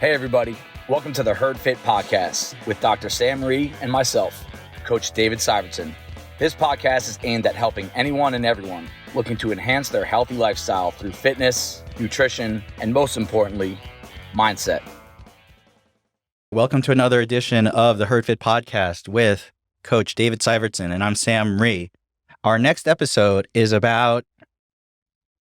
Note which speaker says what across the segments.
Speaker 1: Hey everybody, welcome to the Herd Fit Podcast with Dr. Sam Rhee and myself, Coach David Syvertsen. This podcast is aimed at helping anyone and everyone looking to enhance their healthy lifestyle through fitness, nutrition, and most importantly, mindset.
Speaker 2: Welcome to another edition of the Herd Fit Podcast with Coach David Syvertsen, and I'm Sam Rhee. Our next episode is about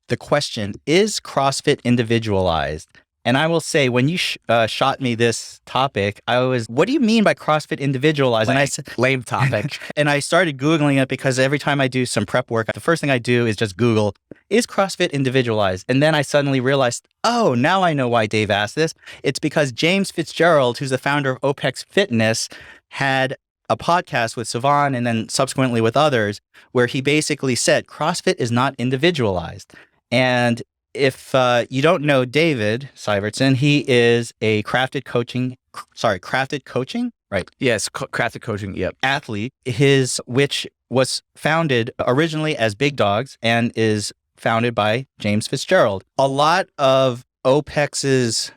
Speaker 2: the question, is CrossFit individualized? And I will say, when you shot me this topic, I was, what do you mean by CrossFit individualized? And I said,
Speaker 1: Lame topic.
Speaker 2: and I started Googling it because every time I do some prep work, the first thing I do is just Google, is CrossFit individualized? And then I suddenly realized, oh, now I know why Dave asked this. It's because James Fitzgerald, who's the founder of OPEX Fitness, had a podcast with Syvertsen and then subsequently with others, where he basically said CrossFit is not individualized. And if you don't know David Syvertsen, he is a crafted coaching, right?
Speaker 1: Yes, crafted coaching, yep.
Speaker 2: Athlete, which was founded originally as Big Dogs and is founded by James Fitzgerald. A lot of OPEX's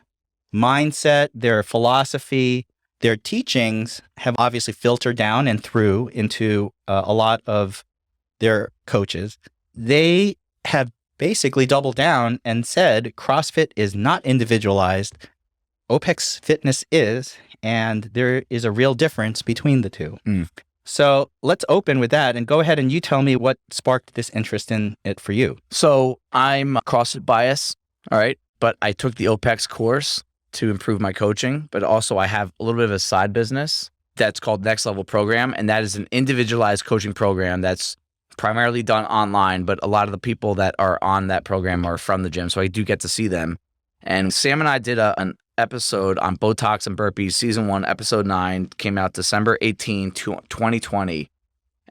Speaker 2: mindset, their philosophy, their teachings have obviously filtered down and through into a lot of their coaches. They have basically doubled down and said CrossFit is not individualized. OPEX Fitness is, and there is a real difference between the two. So let's open with that and go ahead and you tell me what sparked this interest in it for you.
Speaker 1: So I'm CrossFit biased, all right, but I took the OPEX course to improve my coaching, but also I have a little bit of a side business that's called Next Level Program, and that is an individualized coaching program that's primarily done online, but a lot of the people that are on that program are from the gym, so I do get to see them. And Sam and I did an episode on Botox and burpees, season 1, episode 9, came out December 18, 2020,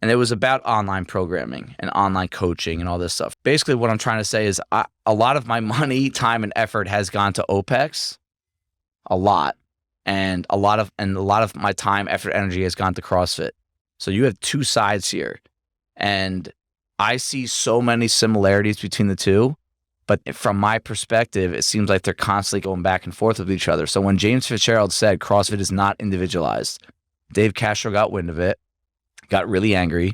Speaker 1: and it was about online programming and online coaching and all this stuff. Basically, what I'm trying to say is a lot of my money, time, and effort has gone to OPEX, a lot, and a lot of my time, effort, energy has gone to CrossFit. So you have two sides here. And I see so many similarities between the two, but from my perspective, it seems like they're constantly going back and forth with each other. So when James Fitzgerald said CrossFit is not individualized, Dave Castro got wind of it, got really angry,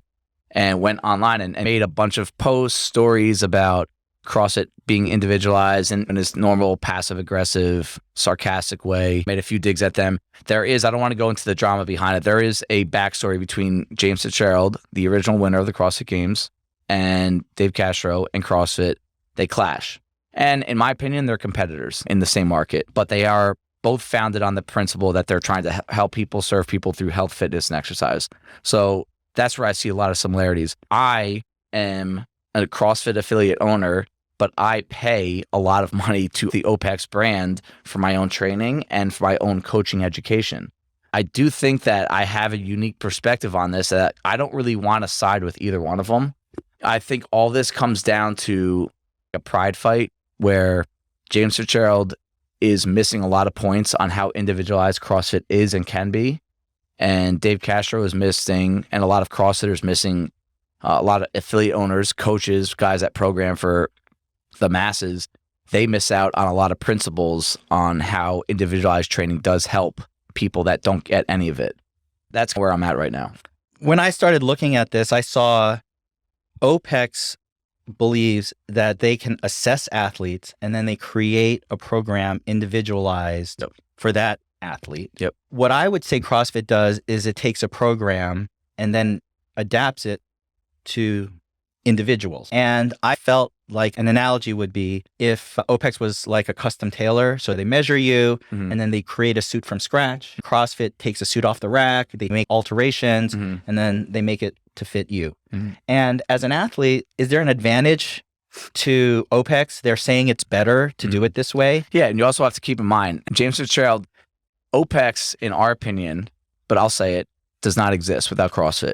Speaker 1: and went online and made a bunch of posts, stories about CrossFit being individualized in his normal passive-aggressive, sarcastic way, made a few digs at them. I don't want to go into the drama behind it. There is a backstory between James Fitzgerald, the original winner of the CrossFit Games, and Dave Castro and CrossFit. They clash. And in my opinion, they're competitors in the same market, but they are both founded on the principle that they're trying to help people, serve people through health, fitness, and exercise. So that's where I see a lot of similarities. I am a CrossFit affiliate owner, but I pay a lot of money to the OPEX brand for my own training and for my own coaching education. I do think that I have a unique perspective on this, that I don't really want to side with either one of them. I think all this comes down to a pride fight where James Fitzgerald is missing a lot of points on how individualized CrossFit is and can be. And Dave Castro is missing, and a lot of CrossFitters missing, a lot of affiliate owners, coaches, guys that program for the masses, they miss out on a lot of principles on how individualized training does help people that don't get any of it. That's where I'm at right now.
Speaker 2: When I started looking at this, I saw OPEX believes that they can assess athletes and then they create a program individualized for that athlete.
Speaker 1: Yep.
Speaker 2: What I would say CrossFit does is it takes a program and then adapts it to individuals. And I felt like an analogy would be if OPEX was like a custom tailor. So they measure you and then they create a suit from scratch. CrossFit takes a suit off the rack, they make alterations and then they make it to fit you. And as an athlete, is there an advantage to OPEX? They're saying it's better to do it this way.
Speaker 1: Yeah, and you also have to keep in mind, James Fitzgerald, OPEX, in our opinion, but I'll say it, does not exist without CrossFit.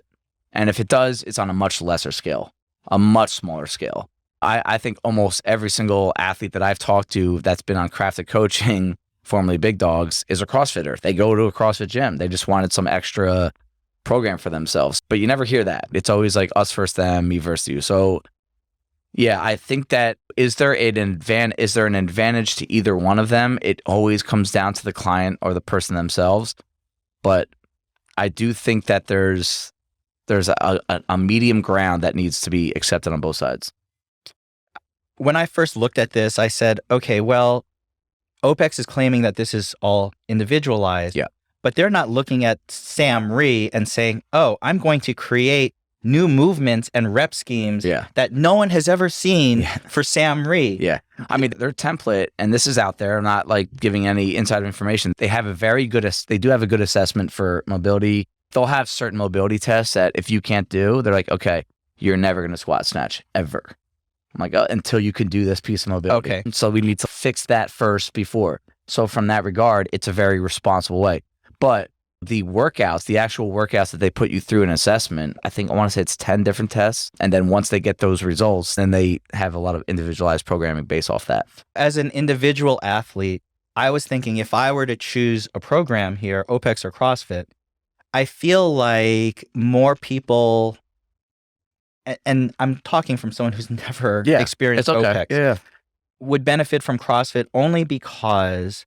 Speaker 1: And if it does, it's on a much lesser scale, a much smaller scale. I think almost every single athlete that I've talked to that's been on crafted coaching, formerly Big Dogs, is a CrossFitter. They go to a CrossFit gym. They just wanted some extra program for themselves. But you never hear that. It's always like us versus them, me versus you. So Yeah, I think that is there an advantage to either one of them? It always comes down to the client or the person themselves. But I do think that there's a medium ground that needs to be accepted on both sides.
Speaker 2: When I first looked at this, I said, okay, well, OPEX is claiming that this is all individualized.
Speaker 1: Yeah.
Speaker 2: But they're not looking at Sam Rhee and saying, oh, I'm going to create new movements and rep schemes that no one has ever seen for Sam Rhee.
Speaker 1: Yeah. I mean, their template, and this is out there, I'm not like giving any inside information. They have they do have a good assessment for mobility. They'll have certain mobility tests that if you can't do, they're like, okay, you're never going to squat snatch ever. I'm like, oh, until you can do this piece of mobility.
Speaker 2: Okay.
Speaker 1: So we need to fix that first before. So from that regard, it's a very responsible way. But the workouts, the actual workouts that they put you through an assessment, I want to say it's 10 different tests. And then once they get those results, then they have a lot of individualized programming based off that.
Speaker 2: As an individual athlete, I was thinking if I were to choose a program here, OPEX or CrossFit, I feel like more people, and I'm talking from someone who's never experienced OPEX, would benefit from CrossFit only because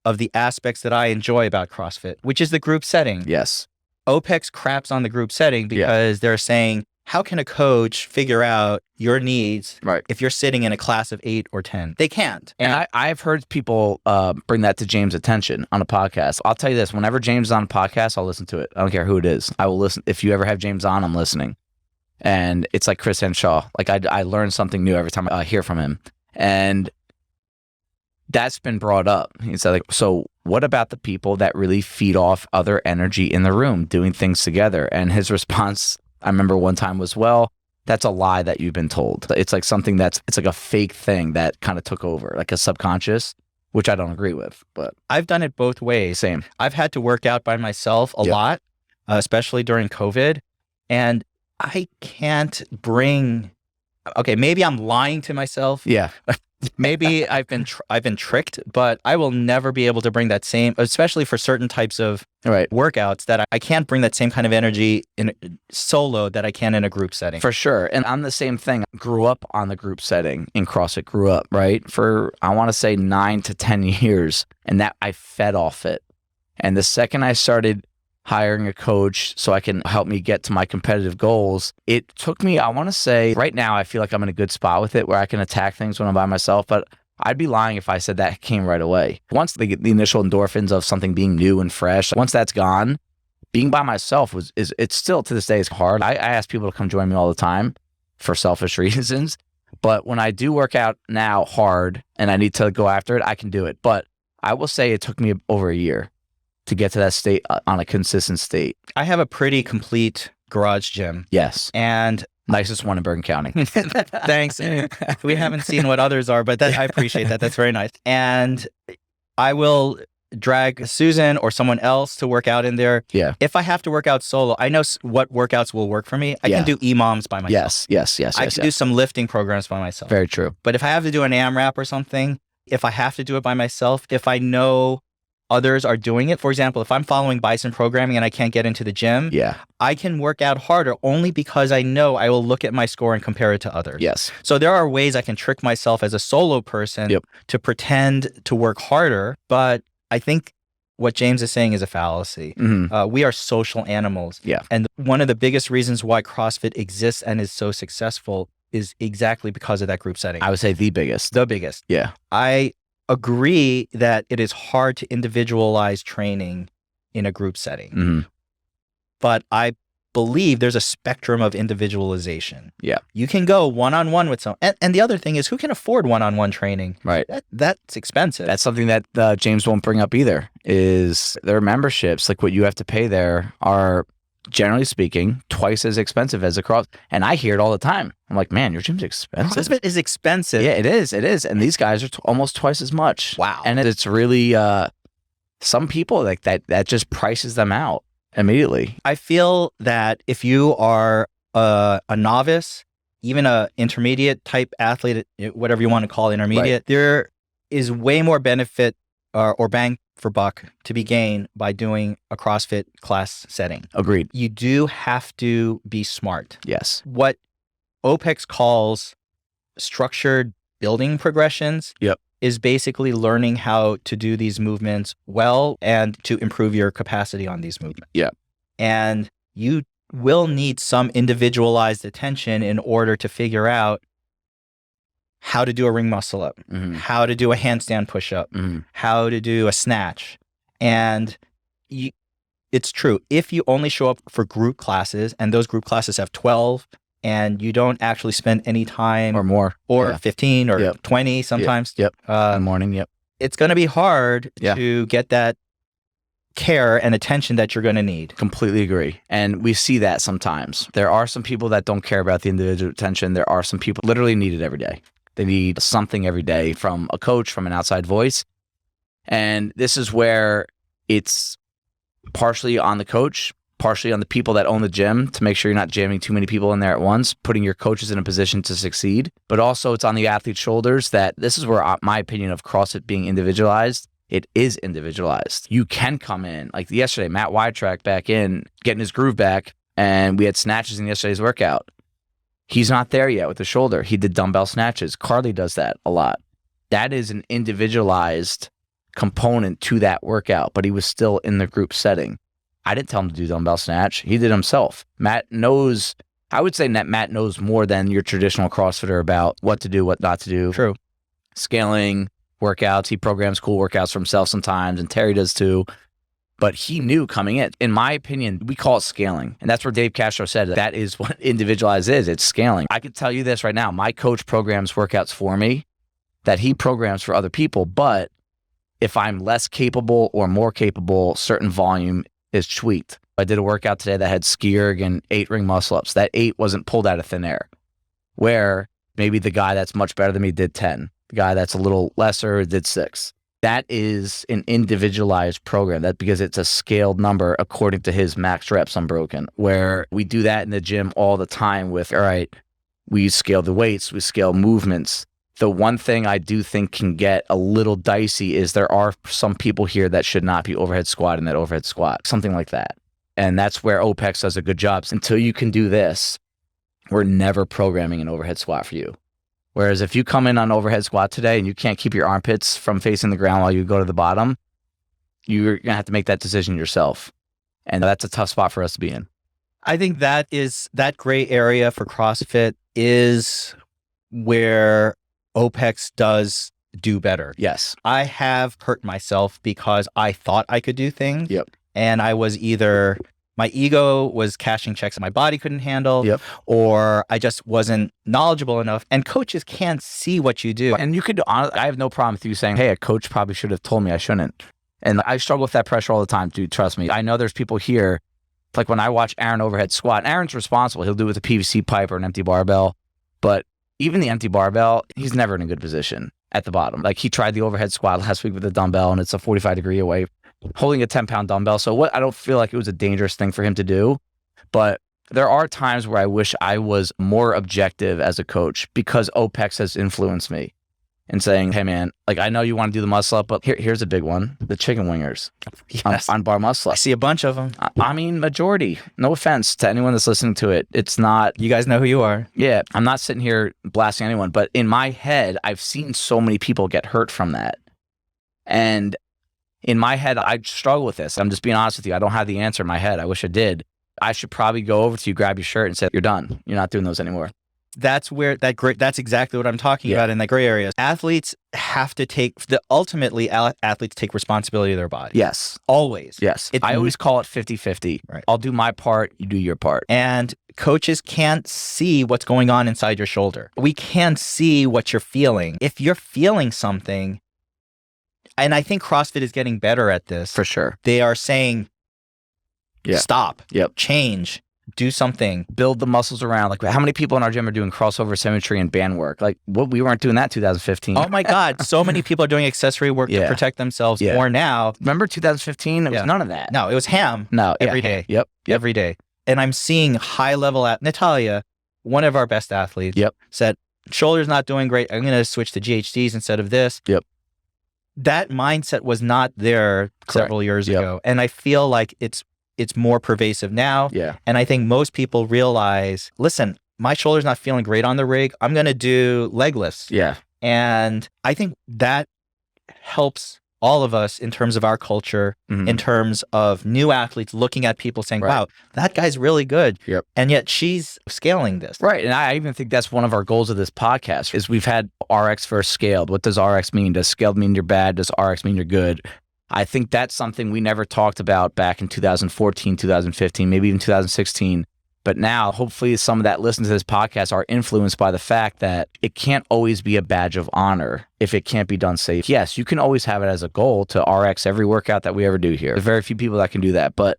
Speaker 2: of the aspects that I enjoy about CrossFit, which is the group setting.
Speaker 1: Yes.
Speaker 2: OPEX craps on the group setting because they're saying, how can a coach figure out your needs if you're sitting in a class of 8 or 10? They can't.
Speaker 1: And I've heard people bring that to James' attention on a podcast. I'll tell you this, whenever James is on a podcast, I'll listen to it. I don't care who it is. I will listen. If you ever have James on, I'm listening. And it's like Chris Henshaw. Like I learn something new every time I hear from him. And that's been brought up. He said, like, so what about the people that really feed off other energy in the room, doing things together? And his response, I remember one time was, well, that's a lie that you've been told. It's like something it's like a fake thing that kind of took over, like a subconscious, which I don't agree with. But
Speaker 2: I've done it both ways.
Speaker 1: Same.
Speaker 2: I've had to work out by myself a lot, especially during COVID. And I can't bring, okay, maybe I'm lying to myself.
Speaker 1: Yeah.
Speaker 2: Maybe I've been tricked, but I will never be able to bring that same, especially for certain types of workouts, that I can't bring that same kind of energy in solo that I can in a group setting.
Speaker 1: For sure. And I'm the same thing. Grew up on the group setting in CrossFit, grew up, right? For, I want to say 9 to 10 years. And that I fed off it. And the second I started hiring a coach so I can help me get to my competitive goals, it took me, I want to say, right now I feel like I'm in a good spot with it where I can attack things when I'm by myself, but I'd be lying if I said that came right away. Once they get the initial endorphins of something being new and fresh, once that's gone, being by myself it's still to this day is hard. I ask people to come join me all the time for selfish reasons, but when I do work out now hard and I need to go after it, I can do it. But I will say it took me over a year to get to that state on a consistent state.
Speaker 2: I have a pretty complete garage gym.
Speaker 1: Yes.
Speaker 2: And
Speaker 1: nicest one in Bergen County.
Speaker 2: Thanks. We haven't seen what others are, but I appreciate that. That's very nice. And I will drag Susan or someone else to work out in there.
Speaker 1: Yeah.
Speaker 2: If I have to work out solo, I know what workouts will work for me. I can do EMOMs by myself.
Speaker 1: Yes.
Speaker 2: I can do some lifting programs by myself.
Speaker 1: Very true.
Speaker 2: But if I have to do an AMRAP or something, if I have to do it by myself, if I know others are doing it, for example, if I'm following Bison programming and I can't get into the gym, I can work out harder only because I know I will look at my score and compare it to others.
Speaker 1: Yes.
Speaker 2: So there are ways I can trick myself as a solo person to pretend to work harder, but I think what James is saying is a fallacy.
Speaker 1: Mm-hmm.
Speaker 2: We are social animals.
Speaker 1: Yeah.
Speaker 2: And one of the biggest reasons why CrossFit exists and is so successful is exactly because of that group setting.
Speaker 1: I would say the biggest.
Speaker 2: The biggest.
Speaker 1: Yeah.
Speaker 2: I agree that it is hard to individualize training in a group setting.
Speaker 1: Mm-hmm.
Speaker 2: But I believe there's a spectrum of individualization.
Speaker 1: Yeah.
Speaker 2: You can go one-on-one with someone. And the other thing is, who can afford one-on-one training?
Speaker 1: Right.
Speaker 2: That's expensive.
Speaker 1: That's something that James won't bring up either, is their memberships, like what you have to pay there, are generally speaking twice as expensive as a cross. And I hear it all the time. I'm like, man, your gym's expensive.
Speaker 2: CrossFit is expensive.
Speaker 1: Yeah, it is. It is. And these guys are almost twice as much.
Speaker 2: Wow.
Speaker 1: And it's really, some people like that just prices them out immediately.
Speaker 2: I feel that if you are a novice, even a intermediate type athlete, whatever you want to call intermediate, there is way more benefit or bang for buck to be gained by doing a CrossFit class setting.
Speaker 1: Agreed.
Speaker 2: You do have to be smart.
Speaker 1: Yes.
Speaker 2: What OPEX calls structured building progressions
Speaker 1: Yep.
Speaker 2: is basically learning how to do these movements well and to improve your capacity on these movements.
Speaker 1: Yep.
Speaker 2: And you will need some individualized attention in order to figure out how to do a ring muscle up, how to do a handstand push up, how to do a snatch. And it's true. If you only show up for group classes and those group classes have 12 and you don't actually spend any time
Speaker 1: or more
Speaker 2: or 15 or 20 sometimes
Speaker 1: in the morning,
Speaker 2: it's going to be hard to get that care and attention that you're going to need.
Speaker 1: Completely agree. And we see that sometimes. There are some people that don't care about the individual attention. There are some people literally need it every day. They need something every day from a coach, from an outside voice. And this is where it's partially on the coach, partially on the people that own the gym to make sure you're not jamming too many people in there at once, putting your coaches in a position to succeed. But also it's on the athlete's shoulders that this is where my opinion of CrossFit being individualized, it is individualized. You can come in, like yesterday, Matt Wytrack back in, getting his groove back, and we had snatches in yesterday's workout. He's not there yet with the shoulder. He did dumbbell snatches. Carly does that a lot. That is an individualized component to that workout, but he was still in the group setting. I didn't tell him to do dumbbell snatch. He did himself. Matt knows, I would say that Matt knows more than your traditional CrossFitter about what to do, what not to do.
Speaker 2: True.
Speaker 1: Scaling, workouts. He programs cool workouts for himself sometimes, and Terry does too. But he knew coming in. In my opinion, we call it scaling. And that's where Dave Castro said that is what individualized is. It's scaling. I could tell you this right now. My coach programs workouts for me that he programs for other people. But if I'm less capable or more capable, certain volume is tweaked. I did a workout today that had ski erg and 8 ring muscle ups. That 8 wasn't pulled out of thin air. Where maybe the guy that's much better than me did 10. The guy that's a little lesser did 6. That is an individualized program, that because it's a scaled number according to his max reps unbroken, where we do that in the gym all the time with, all right, we scale the weights, we scale movements. The one thing I do think can get a little dicey is there are some people here that should not be overhead squatting that overhead squat, something like that. And that's where OPEX does a good job. Until you can do this, we're never programming an overhead squat for you. Whereas if you come in on overhead squat today and you can't keep your armpits from facing the ground while you go to the bottom, you're going to have to make that decision yourself. And that's a tough spot for us to be in.
Speaker 2: I think that gray area for CrossFit is where OPEX does do better.
Speaker 1: Yes.
Speaker 2: I have hurt myself because I thought I could do things.
Speaker 1: Yep.
Speaker 2: And I was either, my ego was cashing checks that my body couldn't handle,
Speaker 1: Yep.
Speaker 2: or I just wasn't knowledgeable enough. And coaches can't see what you do.
Speaker 1: And you could, I have no problem with you saying, hey, a coach probably should have told me I shouldn't. And I struggle with that pressure all the time, dude. Trust me. I know there's people here, like when I watch Aaron overhead squat, Aaron's responsible. He'll do it with a PVC pipe or an empty barbell. But even the empty barbell, he's never in a good position at the bottom. Like he tried the overhead squat last week with a dumbbell and it's a 45-degree away, holding a 10-pound dumbbell. So I don't feel like it was a dangerous thing for him to do. But there are times where I wish I was more objective as a coach because OPEX has influenced me in saying, hey man, like I know you want to do the muscle up, but here's a big one, the chicken wingers on bar muscle
Speaker 2: I
Speaker 1: up.
Speaker 2: see a bunch of them.
Speaker 1: I mean, majority. No offense to anyone that's listening to it. It's not.
Speaker 2: You guys know who you are.
Speaker 1: Yeah, I'm not sitting here blasting anyone, but in my head, I've seen so many people get hurt from that. And in my head, I struggle with this. I'm just being honest with you. I don't have the answer in my head. I wish I did. I should probably go over to you, grab your shirt and say, you're done. You're not doing those anymore.
Speaker 2: That's where that's exactly what I'm talking about in that gray area. Athletes have to ultimately athletes take responsibility of their body.
Speaker 1: Yes.
Speaker 2: Always.
Speaker 1: Yes. I always call it 50-50.
Speaker 2: Right.
Speaker 1: I'll do my part, you do your part.
Speaker 2: And coaches can't see what's going on inside your shoulder. We can't see what you're feeling. If you're feeling something, and I think CrossFit is getting better at this.
Speaker 1: For sure.
Speaker 2: They are saying, stop, change, do something.
Speaker 1: Build the muscles around. Like how many people in our gym are doing crossover symmetry and band work? Like we weren't doing that 2015.
Speaker 2: Oh my God. So many people are doing accessory work to protect themselves more now.
Speaker 1: Remember 2015? It was none of that.
Speaker 2: No, it was ham.
Speaker 1: No.
Speaker 2: Every day.
Speaker 1: Yep.
Speaker 2: Every day. And I'm seeing high level Natalia, one of our best athletes, said, shoulder's not doing great. I'm going to switch to GHDs instead of this.
Speaker 1: Yep.
Speaker 2: That mindset was not there several years ago. And I feel like it's more pervasive now.
Speaker 1: Yeah.
Speaker 2: And I think most people realize, listen, my shoulder's not feeling great on the rig. I'm going to do leg lifts.
Speaker 1: Yeah.
Speaker 2: And I think that helps all of us in terms of our culture, in terms of new athletes looking at people saying, wow, that guy's really good.
Speaker 1: Yep.
Speaker 2: And yet she's scaling this.
Speaker 1: Right. And I even think that's one of our goals of this podcast is we've had RX versus scaled. What does RX mean? Does scaled mean you're bad? Does RX mean you're good? I think that's something we never talked about back in 2014, 2015, maybe even 2016. But now, hopefully, some of that listen to this podcast are influenced by the fact that it can't always be a badge of honor if it can't be done safe. Yes, you can always have it as a goal to RX every workout that we ever do here. There's very few people that can do that. But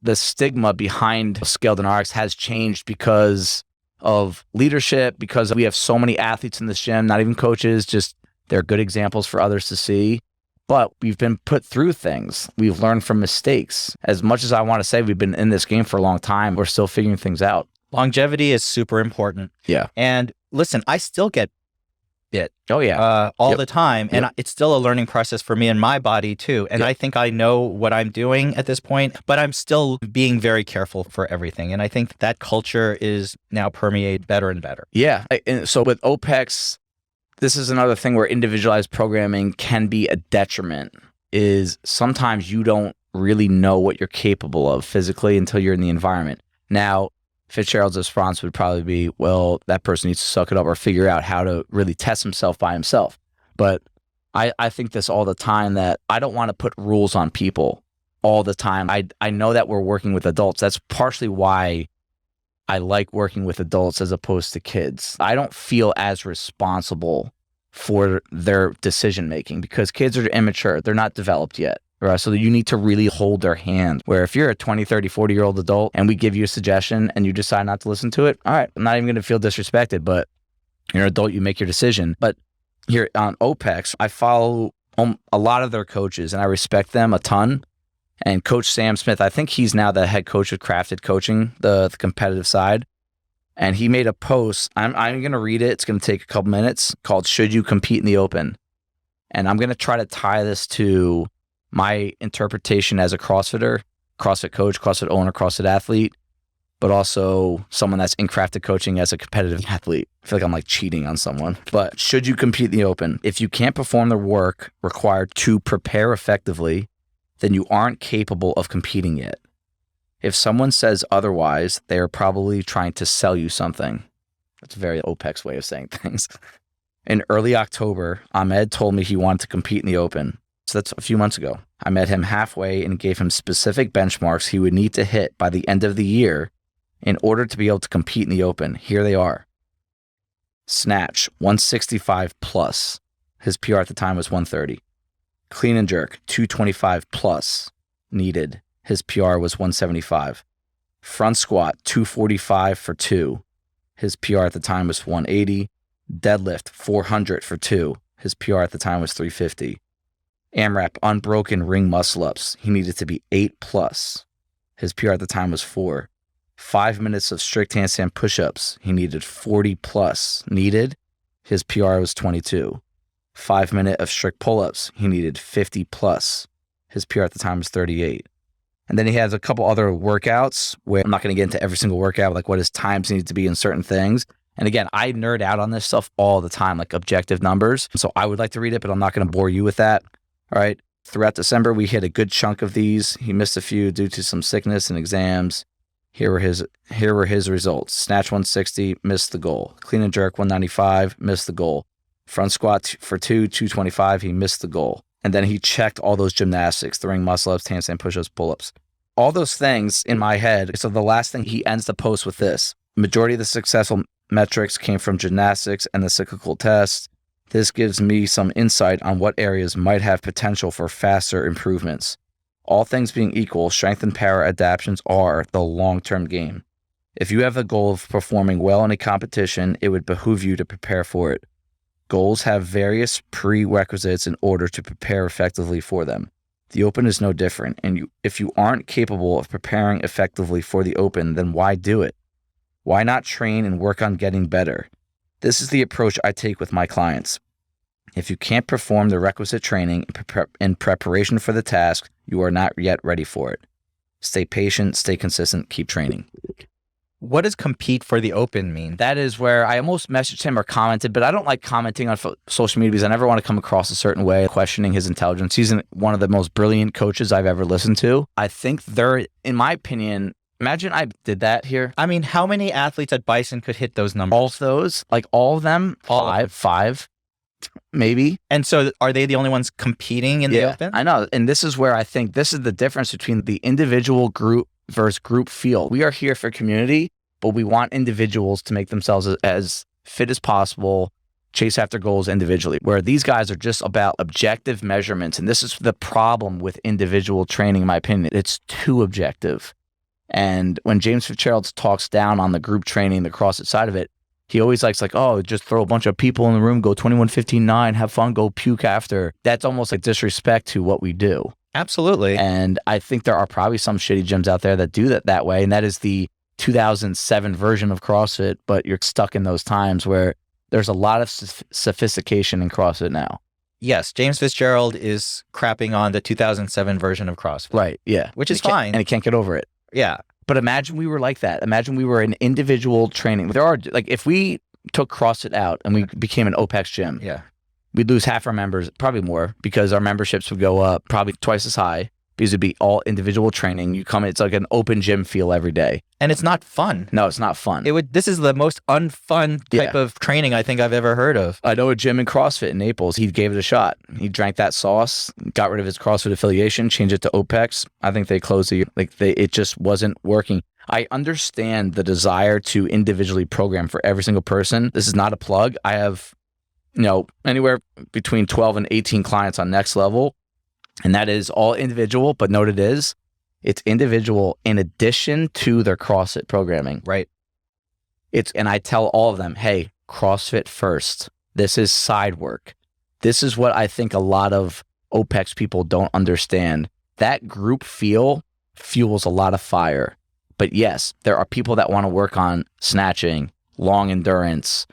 Speaker 1: the stigma behind scaled and RX has changed because of leadership, because we have so many athletes in this gym, not even coaches, just they're good examples for others to see. But we've been put through things. We've learned from mistakes. As much as I want to say we've been in this game for a long time, we're still figuring things out.
Speaker 2: Longevity is super important.
Speaker 1: Yeah.
Speaker 2: And listen, I still get bit.
Speaker 1: Oh, yeah.
Speaker 2: All the time. And it's still a learning process for me and my body too. And I think I know what I'm doing at this point, but I'm still being very careful for everything. And I think that culture is now permeated better and better.
Speaker 1: Yeah. And so with OPEX, this is another thing where individualized programming can be a detriment, is sometimes you don't really know what you're capable of physically until you're in the environment. Now, Fitzgerald's response would probably be, well, that person needs to suck it up or figure out how to really test himself by himself. But I think this all the time, that I don't want to put rules on people all the time. I know that we're working with adults. That's partially why I like working with adults as opposed to kids. I don't feel as responsible for their decision making because kids are immature. They're not developed yet. Right? So you need to really hold their hand. Where if you're a 20, 30, 40-year-old adult and we give you a suggestion and you decide not to listen to it, all right, I'm not even going to feel disrespected, but you're an adult, you make your decision. But here on OPEX, I follow a lot of their coaches and I respect them a ton. And Coach Sam Smith, I think he's now the head coach of Crafted Coaching, the competitive side. And he made a post. I'm going to read it. It's going to take a couple minutes, called "Should You Compete in the Open?" And I'm going to try to tie this to my interpretation as a CrossFitter, CrossFit coach, CrossFit owner, CrossFit athlete, but also someone that's in Crafted Coaching as a competitive athlete. I feel like I'm like cheating on someone. But should you compete in the open? If you can't perform the work required to prepare effectively, then you aren't capable of competing yet. If someone says otherwise, they are probably trying to sell you something. That's a very OPEX way of saying things. In early October, Ahmed told me he wanted to compete in the open. So that's a few months ago. I met him halfway and gave him specific benchmarks he would need to hit by the end of the year in order to be able to compete in the open. Here they are. Snatch, 165 plus. His PR at the time was 130. Clean and jerk, 225 plus needed. His PR was 175. Front squat, 245 for 2. His PR at the time was 180. Deadlift, 400 for 2. His PR at the time was 350. AMRAP, unbroken ring muscle ups. He needed to be 8 plus. His PR at the time was 4. 5 minutes of strict handstand push-ups. He needed 40 plus. Needed. His PR was 22. 5 minute of strict pull-ups. He needed 50 plus. His PR at the time was 38. And then he has a couple other workouts where I'm not going to get into every single workout, like what his times need to be in certain things. And again, I nerd out on this stuff all the time, like objective numbers. So I would like to read it, but I'm not going to bore you with that. All right. Throughout December, we hit a good chunk of these. He missed a few due to some sickness and exams. Here were his results. Snatch 160, missed the goal. Clean and jerk 195, missed the goal. Front squat for 225, he missed the goal. And then he checked all those gymnastics, the ring muscle ups, handstand push-ups, pull-ups. All those things in my head. So the last thing, he ends the post with this. Majority of the successful metrics came from gymnastics and the cyclical test. This gives me some insight on what areas might have potential for faster improvements. All things being equal, strength and power adaptations are the long-term game. If you have a goal of performing well in a competition, it would behoove you to prepare for it. Goals have various prerequisites in order to prepare effectively for them. The open is no different, and if you aren't capable of preparing effectively for the open, then why do it? Why not train and work on getting better? This is the approach I take with my clients. If you can't perform the requisite training in preparation for the task, you are not yet ready for it. Stay patient, stay consistent, keep training.
Speaker 2: What does compete for the open mean?
Speaker 1: That is where I almost messaged him or commented, but I don't like commenting on social media because I never want to come across a certain way, questioning his intelligence. He's one of the most brilliant coaches I've ever listened to. I think they're, in my opinion, imagine I did that here.
Speaker 2: I mean, how many athletes at Bison could hit those numbers?
Speaker 1: All of those, like all of them, five, maybe.
Speaker 2: And so are they the only ones competing in the open?
Speaker 1: I know. And this is where I think this is the difference between the individual group versus group field. We are here for community, but we want individuals to make themselves as fit as possible, chase after goals individually, where these guys are just about objective measurements. And this is the problem with individual training, in my opinion. It's too objective. And when James Fitzgerald talks down on the group training, the CrossFit side of it, he always likes oh, just throw a bunch of people in the room, go 21, 15, 9, have fun, go puke after. That's almost like disrespect to what we do.
Speaker 2: Absolutely.
Speaker 1: And I think there are probably some shitty gyms out there that do that way. And that is the 2007 version of CrossFit, but you're stuck in those times where there's a lot of sophistication in CrossFit now.
Speaker 2: Yes, James Fitzgerald is crapping on the 2007 version of CrossFit.
Speaker 1: Right, yeah.
Speaker 2: Which is fine.
Speaker 1: And he can't get over it.
Speaker 2: Yeah.
Speaker 1: But imagine we were like that. Imagine we were in individual training. There are, if we took CrossFit out and we became an OPEX gym, we'd lose half our members, probably more, because our memberships would go up probably twice as high because it'd be all individual training. You come, it's like an open gym feel every day.
Speaker 2: And it's not fun.
Speaker 1: No, it's not fun.
Speaker 2: This is the most unfun type of training I think I've ever heard of.
Speaker 1: I know a gym in CrossFit in Naples. He gave it a shot. He drank that sauce, got rid of his CrossFit affiliation, changed it to OPEX. I think they closed it just wasn't working. I understand the desire to individually program for every single person. This is not a plug. I have, anywhere between 12 and 18 clients on Next Level, and that is all individual, but note it's individual in addition to their CrossFit programming.
Speaker 2: Right.
Speaker 1: And I tell all of them, hey, CrossFit first. This is side work. This is what I think a lot of OPEX people don't understand. That group fuels a lot of fire. But yes, there are people that want to work on snatching, long endurance,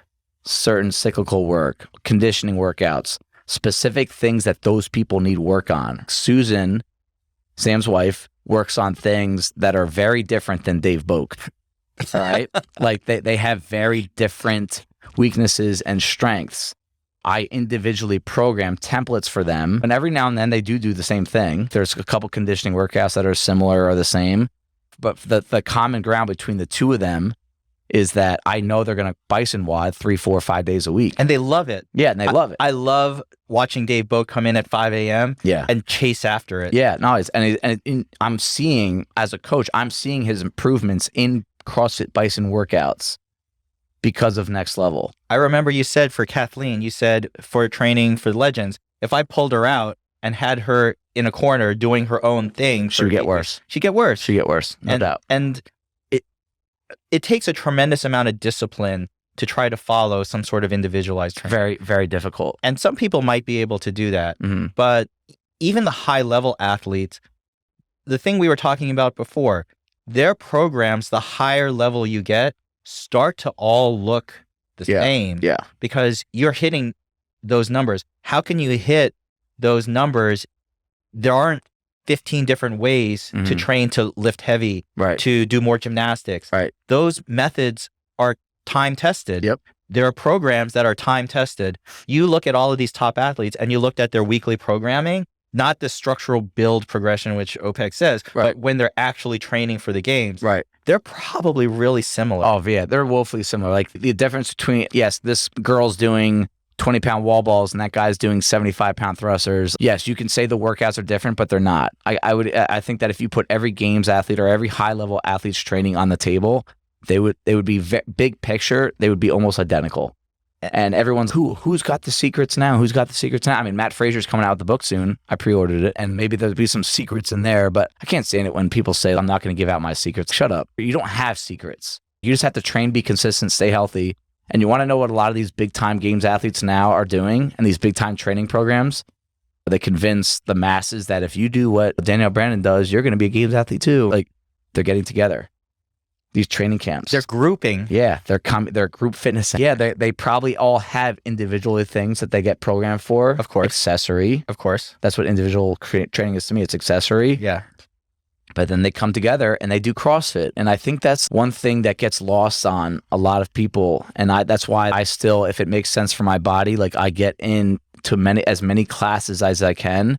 Speaker 1: certain cyclical work, conditioning workouts, specific things that those people need work on. Susan, Sam's wife, works on things that are very different than Dave Boak. All right? They have very different weaknesses and strengths. I individually program templates for them. And every now and then they do the same thing. There's a couple conditioning workouts that are similar or the same. But the common ground between the two of them is that I know they're going to bison wad 3, 4, 5 days a week.
Speaker 2: And they love it.
Speaker 1: Yeah, and they love it.
Speaker 2: I love watching Dave Boak come in at 5 a.m. And chase after it.
Speaker 1: Yeah, no, I'm seeing, as a coach, I'm seeing his improvements in CrossFit Bison workouts because of Next Level.
Speaker 2: I remember you said for Kathleen, for training for Legends, if I pulled her out and had her in a corner doing her own thing,
Speaker 1: she would get worse.
Speaker 2: She'd get worse.
Speaker 1: She'd get worse, no doubt.
Speaker 2: And it takes a tremendous amount of discipline to try to follow some sort of individualized training.
Speaker 1: Very, very difficult.
Speaker 2: And some people might be able to do that.
Speaker 1: Mm-hmm.
Speaker 2: But even the high-level athletes, the thing we were talking about before, their programs, the higher level you get, start to all look the same.
Speaker 1: Yeah.
Speaker 2: Because you're hitting those numbers. How can you hit those numbers? There aren't 15 different ways to train to lift heavy, to do more gymnastics.
Speaker 1: Right.
Speaker 2: Those methods are time tested.
Speaker 1: Yep.
Speaker 2: There are programs that are time tested. You look at all of these top athletes and you looked at their weekly programming, not the structural build progression, which OPEX says, but when they're actually training for the games, they're probably really similar.
Speaker 1: Oh, yeah. They're woefully similar. Like the difference between, yes, this girl's doing 20-pound wall balls and that guy's doing 75-pound thrusters. Yes, you can say the workouts are different, but they're not. I think that if you put every games athlete or every high-level athlete's training on the table, they would be big picture. They would be almost identical. And everyone's who's got the secrets now? Who's got the secrets now? I mean, Matt Fraser's coming out with the book soon. I pre-ordered it, and maybe there'll be some secrets in there. But I can't stand it when people say I'm not going to give out my secrets. Shut up. You don't have secrets. You just have to train, be consistent, stay healthy. And you want to know what a lot of these big-time games athletes now are doing and these big-time training programs? They convince the masses that if you do what Danielle Brandon does, you're going to be a games athlete too. Like, they're getting together. These training camps.
Speaker 2: They're grouping.
Speaker 1: Yeah, they're group fitness. Yeah, they probably all have individual things that they get programmed for.
Speaker 2: Of course.
Speaker 1: Accessory.
Speaker 2: Of course.
Speaker 1: That's what individual training is to me. It's accessory.
Speaker 2: Yeah.
Speaker 1: But then they come together and they do CrossFit. And I think that's one thing that gets lost on a lot of people. And that's why I still, if it makes sense for my body, like I get into as many classes as I can,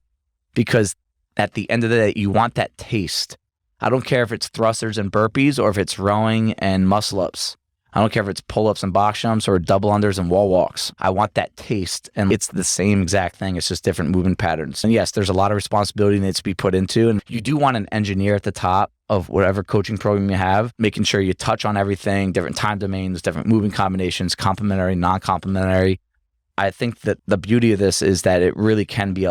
Speaker 1: because at the end of the day, you want that taste. I don't care if it's thrusters and burpees or if it's rowing and muscle ups. I don't care if it's pull-ups and box jumps or double unders and wall walks. I want that taste, and it's the same exact thing. It's just different movement patterns. And yes, there's a lot of responsibility that needs to be put into, and you do want an engineer at the top of whatever coaching program you have, making sure you touch on everything, different time domains, different movement combinations, complementary, non-complementary. I think that the beauty of this is that it really can be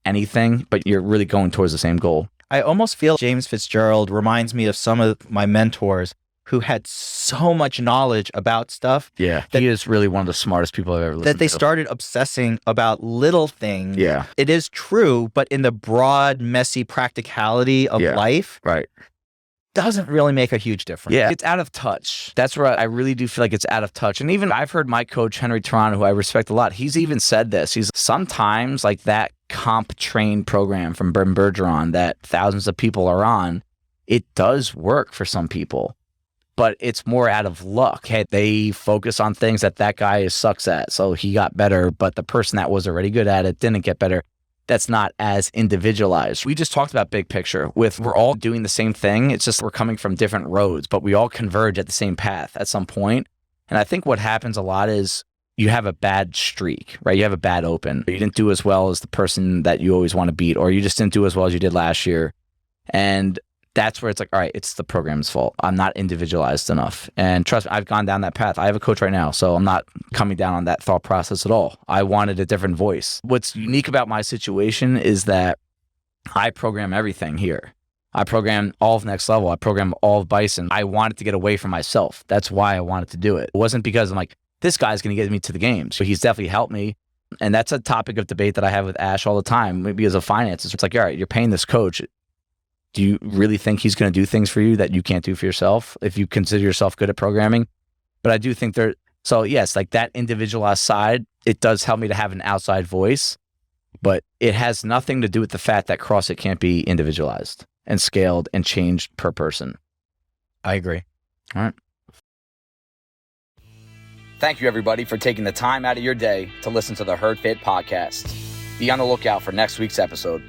Speaker 1: anything, but you're really going towards the same goal.
Speaker 2: I almost feel James Fitzgerald reminds me of some of my mentors who had so much knowledge about stuff.
Speaker 1: Yeah, he is really one of the smartest people I've ever listened to.
Speaker 2: That they started obsessing about little things.
Speaker 1: Yeah.
Speaker 2: It is true, but in the broad, messy practicality of life,
Speaker 1: right,
Speaker 2: doesn't really make a huge difference.
Speaker 1: Yeah, it's out of touch. That's where I really do feel like it's out of touch. And even I've heard my coach, Henry Toronto, who I respect a lot, he's even said this. He's sometimes like that comp train program from Ben Bergeron that thousands of people are on, it does work for some people. But it's more out of luck. Hey, they focus on things that guy sucks at, so he got better, but the person that was already good at it didn't get better. That's not as individualized. We just talked about big picture with we're all doing the same thing. It's just we're coming from different roads, but we all converge at the same path at some point. And I think what happens a lot is you have a bad streak, right? You have a bad open. You didn't do as well as the person that you always want to beat, or you just didn't do as well as you did last year. And that's where it's like, all right, it's the program's fault. I'm not individualized enough. And trust me, I've gone down that path. I have a coach right now, so I'm not coming down on that thought process at all. I wanted a different voice. What's unique about my situation is that I program everything here. I program all of Next Level. I program all of Bison. I wanted to get away from myself. That's why I wanted to do it. It wasn't because I'm like, this guy's going to get me to the games. So he's definitely helped me. And that's a topic of debate that I have with Ash all the time because of finances. It's like, all right, you're paying this coach. Do you really think he's going to do things for you that you can't do for yourself if you consider yourself good at programming? But I do think so yes, like that individualized side, it does help me to have an outside voice, but it has nothing to do with the fact that CrossFit can't be individualized and scaled and changed per person.
Speaker 2: I agree.
Speaker 1: All right. Thank you, everybody, for taking the time out of your day to listen to the Herd Fit podcast. Be on the lookout for next week's episode.